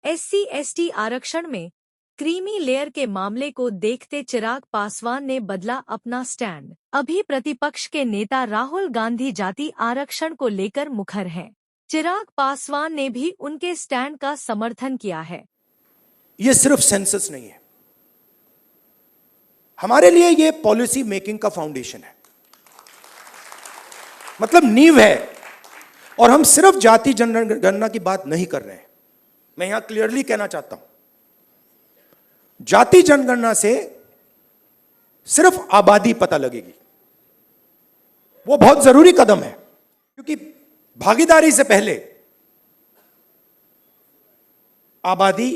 SC/ST आरक्षण में creamy layer के मामले को देखते चिराग पासवान ने बदला अपना स्टैंड। अभी प्रतिपक्ष के नेता राहुल गांधी जाति आरक्षण को लेकर मुखर हैं। चिराग पासवान ने भी उनके स्टैंड का समर्थन किया है। ये सिर्फ सेंसस नहीं है, हमारे लिए ये पॉलिसी मेकिंग का फाउंडेशन है, मतलब नींव है। और हम सिर्फ जाति जनगणना की बात नहीं कर रहे हैं, मैं यहां क्लियरली कहना चाहता हूं, जाति जनगणना से सिर्फ आबादी पता लगेगी। वो बहुत जरूरी कदम है, क्योंकि भागीदारी से पहले आबादी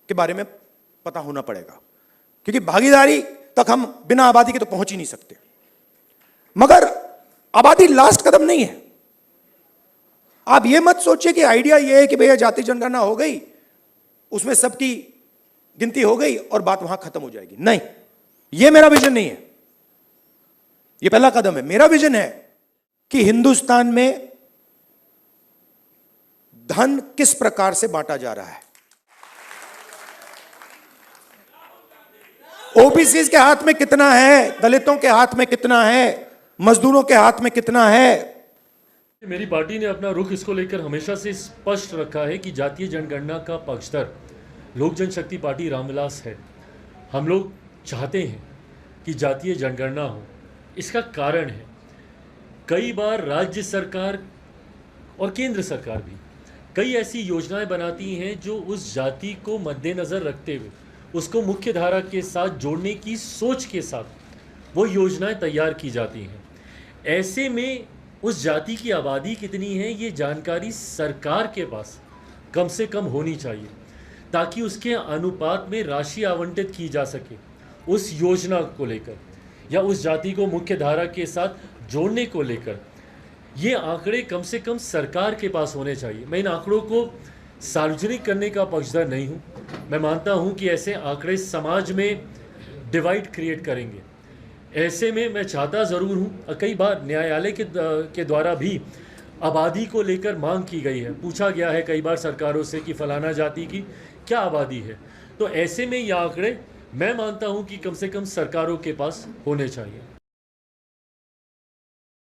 के बारे में पता होना पड़ेगा, क्योंकि भागीदारी तक हम बिना आबादी के तो पहुंच ही नहीं सकते। मगर आबादी लास्ट कदम नहीं है। आप ये मत सोचिए कि आइडिया ये है कि भैया जाति जनगणना हो गई, उसमें सबकी गिनती हो गई और बात वहां खत्म हो जाएगी। नहीं, ये मेरा विजन नहीं है, ये पहला कदम है। मेरा विजन है कि हिंदुस्तान में धन किस प्रकार से बांटा जा रहा है। ओबीसी के हाथ में कितना है, दलितों के हाथ में कितना है, मजदूरों के हाथ में कितना है। मेरी पार्टी ने अपना रुख इसको लेकर हमेशा से स्पष्ट रखा है कि जातीय जनगणना का पक्षधर लोक जनशक्ति पार्टी रामविलास है। हम लोग चाहते हैं कि जातीय जनगणना हो। इसका कारण है, कई बार राज्य सरकार और केंद्र सरकार भी कई ऐसी योजनाएं बनाती हैं जो उस जाति को मद्देनज़र रखते हुए उसको मुख्य धारा के साथ जोड़ने की सोच के साथ वो योजनाएं तैयार की जाती हैं। ऐसे में उस जाति की आबादी कितनी है ये जानकारी सरकार के पास कम से कम होनी चाहिए, ताकि उसके अनुपात में राशि आवंटित की जा सके उस योजना को लेकर या उस जाति को मुख्य धारा के साथ जोड़ने को लेकर। ये आंकड़े कम से कम सरकार के पास होने चाहिए। मैं इन आंकड़ों को सार्वजनिक करने का पक्षधर नहीं हूँ। मैं मानता हूँ कि ऐसे आंकड़े समाज में डिवाइड क्रिएट करेंगे। ऐसे में मैं चाहता ज़रूर हूँ, कई बार न्यायालय के द्वारा भी आबादी को लेकर मांग की गई है, पूछा गया है कई बार सरकारों से कि फलाना जाति की क्या आबादी है। तो ऐसे में ये आंकड़े मैं मानता हूँ कि कम से कम सरकारों के पास होने चाहिए।